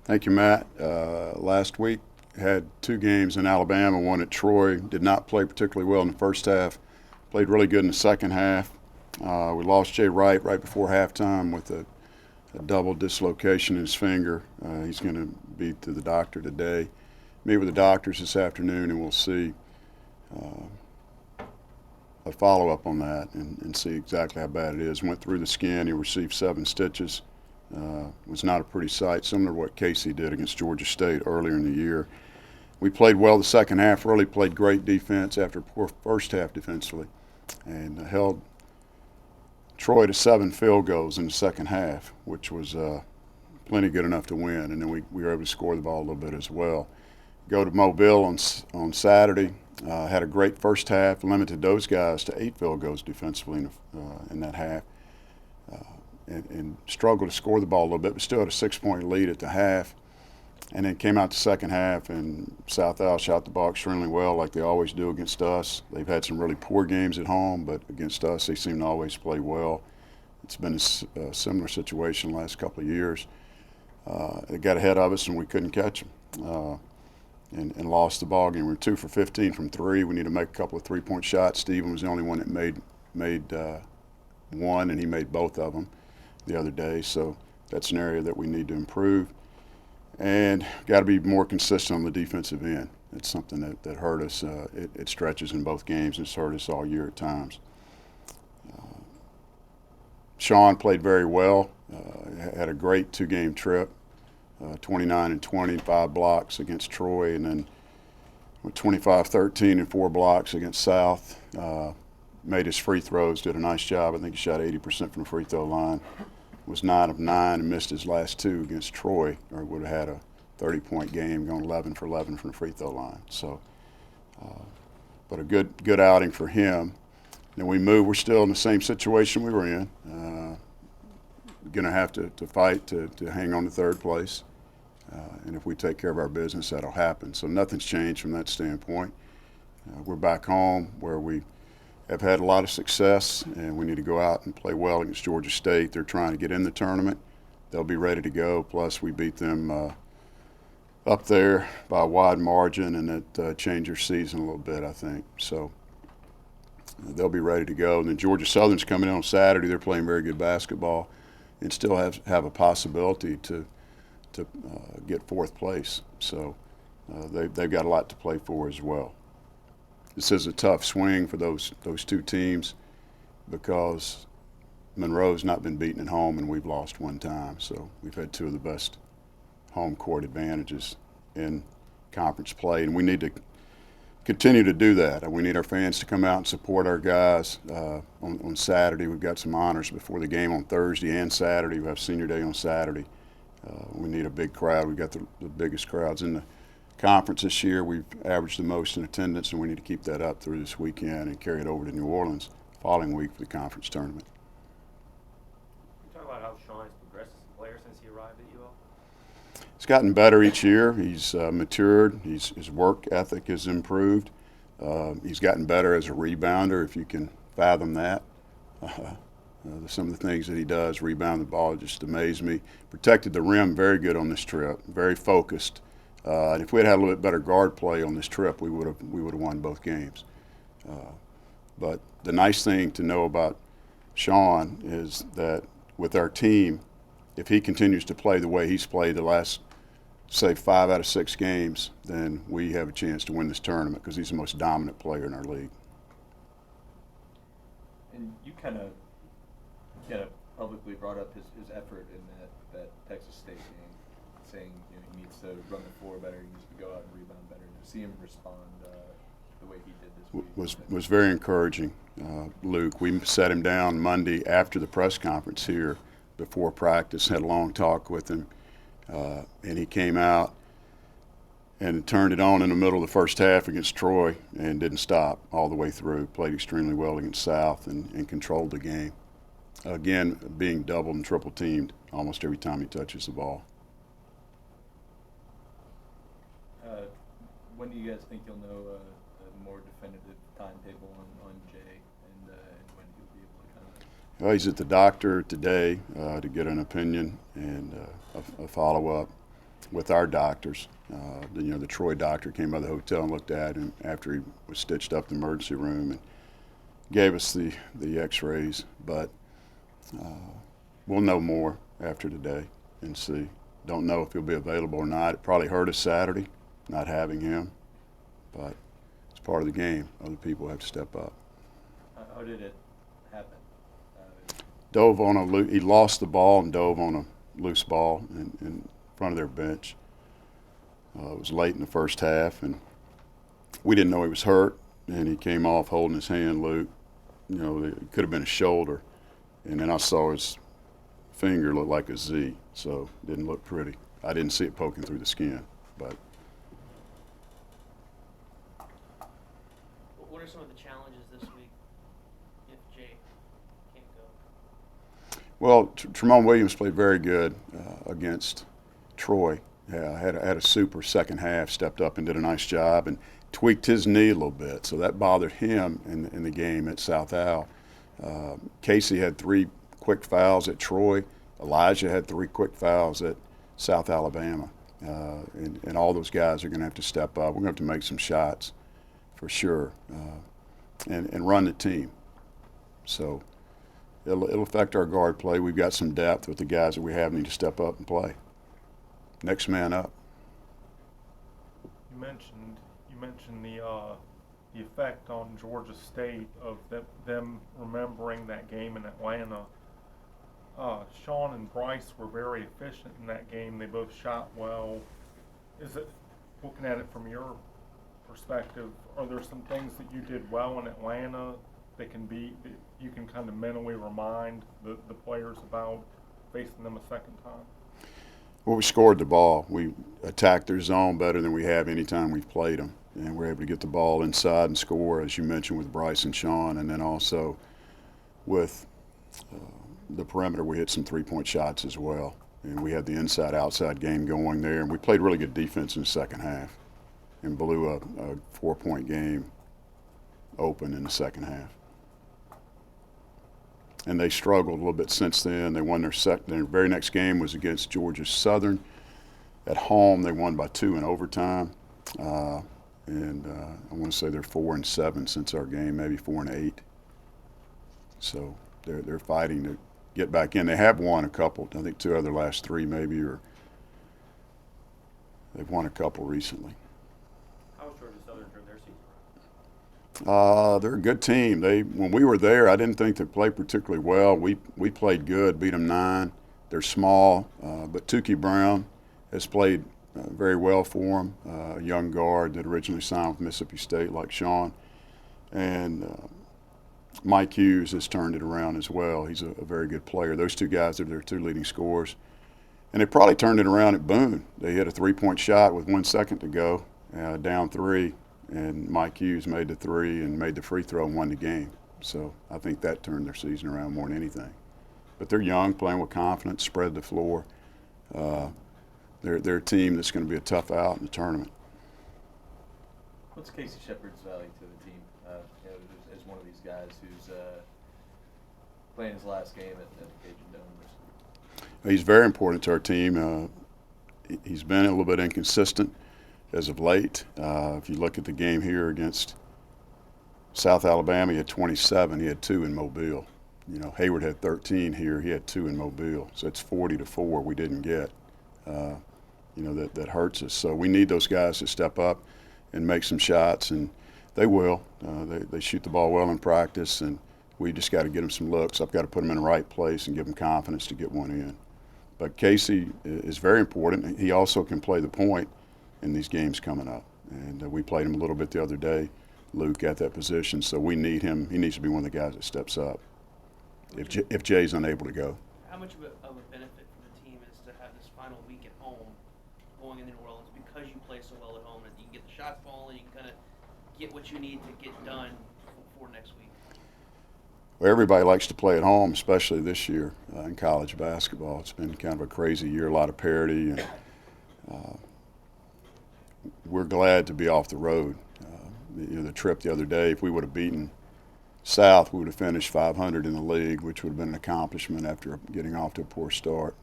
Thank you, Matt. Last week had two games in Alabama, one at Troy. Did not play particularly well in the first half. Played really good in the second half. We lost Jay right before halftime with a double dislocation in his finger. He's going to be to the doctor today. Meet with the doctors this afternoon, and we'll see a follow-up on that and see exactly how bad it is. Went through the skin. He received 7 stitches. Was not a pretty sight, similar to what Casey did against Georgia State earlier in the year. We played well the second half, really played great defense after a poor first half defensively, and held Troy to 7 field goals in the second half, which was plenty good enough to win. And then we were able to score the ball a little bit as well. Go to Mobile on Saturday. Had a great first half, limited those guys to 8 field goals defensively in that half. And struggled to score the ball a little bit, but still had a 6-point lead at the half. And then came out the second half, and South Al shot the ball extremely well, like they always do against us. They've had some really poor games at home, but against us, they seem to always play well. It's been a similar situation the last couple of years. They got ahead of us, and we couldn't catch them, and lost the ball game. We were 2 for 15 from 3. We need to make a couple of 3-point shots. Steven was the only one that made one, and he made both of them the other day. So that's an area that we need to improve. And got to be more consistent on the defensive end. It's something that hurt us. It stretches in both games, and it's hurt us all year at times. Sean played very well. Had a great 2-game trip, 29 and 20, 5 blocks against Troy, and then with 25-13 and 4 blocks against South. Made his free throws, did a nice job. I think he shot 80% from the free throw line. Was 9 of 9 and missed his last 2 against Troy, or would have had a 30-point game, going 11 for 11 from the free throw line. So, but a good outing for him. Then we move. We're still in the same situation we were in. Going to have to fight to hang on to third place. And if we take care of our business, that'll happen. So nothing's changed from that standpoint. We're back home where we have had a lot of success, and we need to go out and play well against Georgia State. They're trying to get in the tournament. They'll be ready to go. Plus, we beat them up there by a wide margin, and it changed their season a little bit, I think. So they'll be ready to go. And then Georgia Southern's coming in on Saturday. They're playing very good basketball and still have a possibility to get 4th place. So they've got a lot to play for as well. This is a tough swing for those 2 teams because Monroe's not been beaten at home, and we've lost 1 time. So we've had 2 of the best home court advantages in conference play, and we need to continue to do that. We need our fans to come out and support our guys. On Saturday, we've got some honors before the game on Thursday and Saturday. We have Senior Day on Saturday. We need a big crowd. We've got the biggest crowds in the conference this year. We've averaged the most in attendance, and we need to keep that up through this weekend and carry it over to New Orleans the following week for the conference tournament. Can you talk about how Sean has progressed as a player since he arrived at UL? He's gotten better each year. He's matured. His work ethic has improved. He's gotten better as a rebounder, if you can fathom that. Some of the things that he does, rebound the ball, just amaze me. Protected the rim very good on this trip, very focused. And if we had a little bit better guard play on this trip, we would have won both games. But the nice thing to know about Sean is that with our team, if he continues to play the way he's played the last, say, 5 out of 6 games, then we have a chance to win this tournament because he's the most dominant player in our league. And you kind of publicly brought up his effort in that Texas State game, saying he needs to run the floor better, he needs to go out and rebound better. To see him respond the way he did this week was very encouraging, Luke. We sat him down Monday after the press conference here before practice, had a long talk with him, and he came out and turned it on in the middle of the first half against Troy and didn't stop all the way through. Played extremely well against South and controlled the game. Again, being doubled and triple teamed almost every time he touches the ball. When do you guys think you'll know a more definitive timetable on Jay and when he'll be able to kind of? Well, he's at the doctor today to get an opinion and a follow-up. with our doctors. The Troy doctor came by the hotel and looked at him after he was stitched up in the emergency room and gave us the x-rays. But we'll know more after today and see. Don't know if he'll be available or not. It probably hurt us Saturday not having him, but it's part of the game. Other people have to step up. How did it happen? Dove on he lost the ball and dove on a loose ball in front of their bench. It was late in the first half, and we didn't know he was hurt, and he came off holding his hand, Luke. It could have been a shoulder, and then I saw his finger look like a Z, so it didn't look pretty. I didn't see it poking through the skin, but. What are some of the challenges this week if Jay can't go? Well, Tremont Williams played very good against Troy. Yeah, had a super second half, stepped up and did a nice job and tweaked his knee a little bit, so that bothered him in the game at South Al. Casey had 3 quick fouls at Troy. Elijah had 3 quick fouls at South Alabama. And all those guys are going to have to step up. We're going to have to make some shots for sure and run the team. So it'll affect our guard play. We've got some depth with the guys that we have need to step up and play. Next man up. You mentioned the effect on Georgia State of them remembering that game in Atlanta. Sean and Bryce were very efficient in that game. They both shot well. Is it, looking at it from your perspective, are there some things that you did well in Atlanta that you can kind of mentally remind the players about facing them a second time? Well, we scored the ball. We attacked their zone better than we have any time we've played them. And we're able to get the ball inside and score, as you mentioned, with Bryce and Sean. And then also with the perimeter, we hit some three-point shots as well. And we had the inside-outside game going there. And we played really good defense in the second half and blew a 4-point game open in the second half. And they struggled a little bit since then. They won their very next game was against Georgia Southern. At home, they won by 2 in overtime. I want to say they're 4-7 since our game, maybe 4-8. So they're fighting to get back in. They have won a couple. I think 2 out of their last 3 maybe, or they've won a couple recently. How was Georgia Southern during their season? They're a good team. When we were there, I didn't think they played particularly well. We played good, beat them 9. They're small, but Tukey Brown has played very well for them. A young guard that originally signed with Mississippi State, like Sean, and Mike Hughes has turned it around as well. He's a very good player. Those 2 guys are their 2 leading scorers, and they probably turned it around at Boone. They hit a 3-point shot with 1 second to go, down 3. And Mike Hughes made the 3 and made the free throw and won the game. So I think that turned their season around more than anything. But they're young, playing with confidence, spread the floor. They're a team that's going to be a tough out in the tournament. What's Casey Shepard's value to the team as one of these guys who's playing his last game at the Cajun Dome? He's very important to our team. He's been a little bit inconsistent as of late. If you look at the game here against South Alabama, he had 27. He had 2 in Mobile. Hayward had 13 here. He had 2 in Mobile. So it's 40-4 we didn't get. That hurts us. So we need those guys to step up and make some shots, and they will. They shoot the ball well in practice, and we just got to get them some looks. I've got to put them in the right place and give them confidence to get one in. But Casey is very important. He also can play the point in these games coming up. And we played him a little bit the other day, Luke, at that position. So we need him. He needs to be one of the guys that steps up if Jay's unable to go. How much of a benefit for the team is to have this final week at home going into New Orleans because you play so well at home and you can get the shots falling, you can kind of get what you need to get done for next week? Well, everybody likes to play at home, especially this year in college basketball. It's been kind of a crazy year, a lot of parity, and we're glad to be off the road. The trip the other day, if we would have beaten South, we would have finished 500 in the league, which would have been an accomplishment after getting off to a poor start.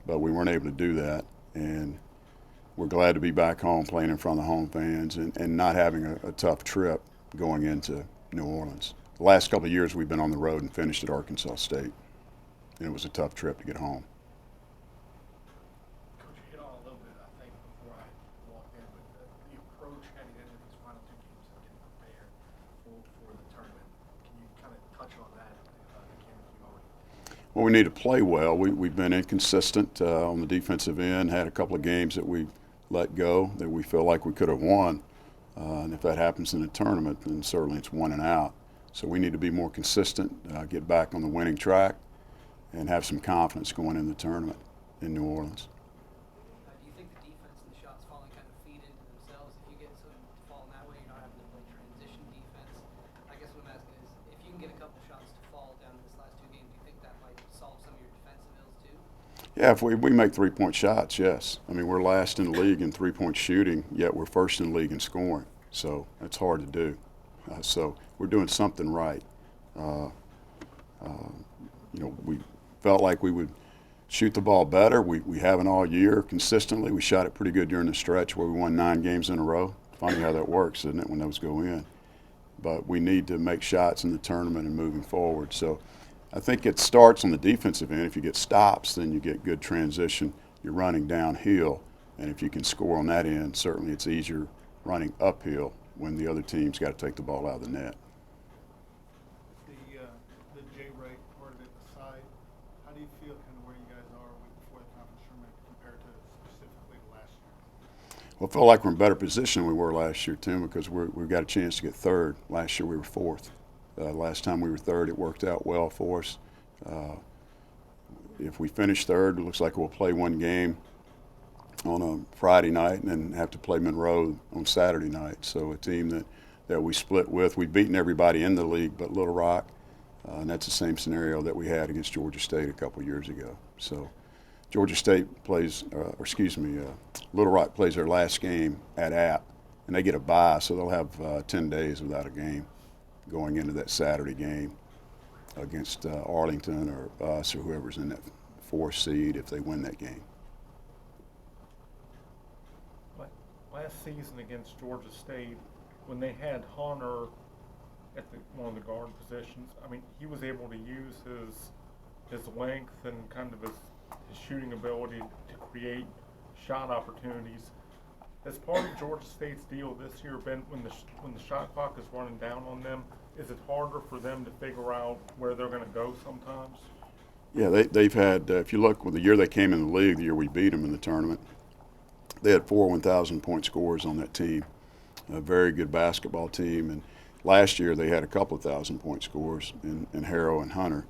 But we weren't able to do that. And we're glad to be back home playing in front of the home fans and not having a tough trip going into New Orleans. The last couple of years we've been on the road and finished at Arkansas State, and it was a tough trip to get home. Coach, you hit on a little bit, I think, before I walked in, but the approach heading into these final two games and getting prepared for the tournament. Can you kind of touch on that again, if you already? Well, we need to play well. We've been inconsistent on the defensive end, had a couple of games that we let go that we feel like we could have won. And if that happens in a tournament, then certainly it's 1 and out. So we need to be more consistent, get back on the winning track, and have some confidence going in the tournament in New Orleans. Do you think the defense and the shots falling kind of feed into themselves? If you get some falling that way, you're not having to play transition defense. I guess what I'm asking is, if you can get a couple shots to fall down in this last two games, do you think that might solve some of your defensive ills too? Yeah, if we make 3-point shots, yes. I mean, we're last in the league in 3-point shooting, yet we're first in the league in scoring. So that's hard to do. So we're doing something right. We felt like we would shoot the ball better. We haven't all year consistently. We shot it pretty good during the stretch where we won 9 games in a row. Funny how that works, isn't it, when those go in? But we need to make shots in the tournament and moving forward. So I think it starts on the defensive end. If you get stops, then you get good transition. You're running downhill. And if you can score on that end, certainly it's easier running uphill when the other team's got to take the ball out of the net. The J-Ray part of it aside, how do you feel kind of where you guys are before the conference tournament compared to specifically last year? Well, I feel like we're in better position than we were last year, Tim, because we've got a chance to get third. Last year we were fourth. Last time we were third, it worked out well for us. If we finish third, it looks like we'll play 1 game on a Friday night and then have to play Monroe on Saturday night. So a team that we split with. We've beaten everybody in the league but Little Rock, and that's the same scenario that we had against Georgia State a couple years ago. So Georgia State plays, Little Rock plays their last game at App, and they get a bye, so they'll have 10 days without a game going into that Saturday game against Arlington or us or whoever's in that 4th seed if they win that game. Last season against Georgia State, when they had Hunter at one of the guard positions, I mean, he was able to use his length and kind of his shooting ability to create shot opportunities. As part of Georgia State's deal this year, Ben, when the shot clock is running down on them, is it harder for them to figure out where they're going to go sometimes? Yeah, they've had, if you look, with the year they came in the league, the year we beat them in the tournament, they had 4 1,000-point scorers on that team, a very good basketball team. And last year they had a couple of 1,000-point scorers in Harrow and Hunter.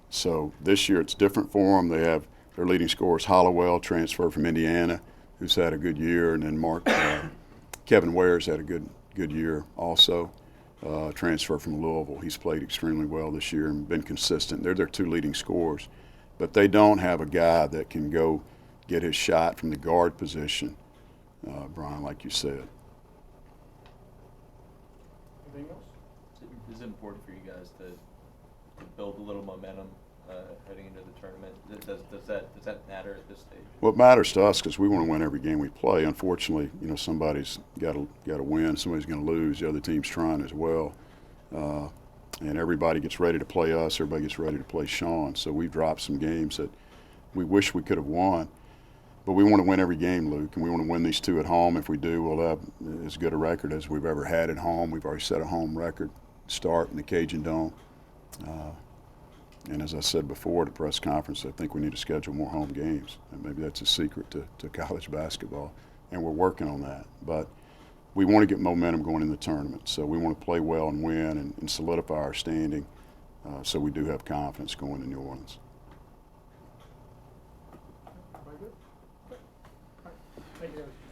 So this year it's different for them. They have their leading scorers, Hollowell, transferred from Indiana, who's had a good year, and then Kevin Ware's had a good year also, transferred from Louisville. He's played extremely well this year and been consistent. They're their 2 leading scorers. But they don't have a guy that can go get his shot from the guard position, Brian, like you said. Anything else? Is it important for you guys to build a little momentum heading into the tournament? Does that matter at this stage? Well, it matters to us because we want to win every game we play. Unfortunately, somebody's got to win. Somebody's going to lose. The other team's trying as well. And everybody gets ready to play us. Everybody gets ready to play Sean. So we've dropped some games that we wish we could have won. But we want to win every game, Luke, and we want to win these 2 at home. If we do, we'll have as good a record as we've ever had at home. We've already set a home record start in the Cajun Dome. And as I said before at the press conference, I think we need to schedule more home games. And maybe that's a secret to college basketball, and we're working on that. But we want to get momentum going in the tournament. So we want to play well and win and solidify our standing so we do have confidence going to New Orleans. Everybody good? Okay. All right. Thank you, guys.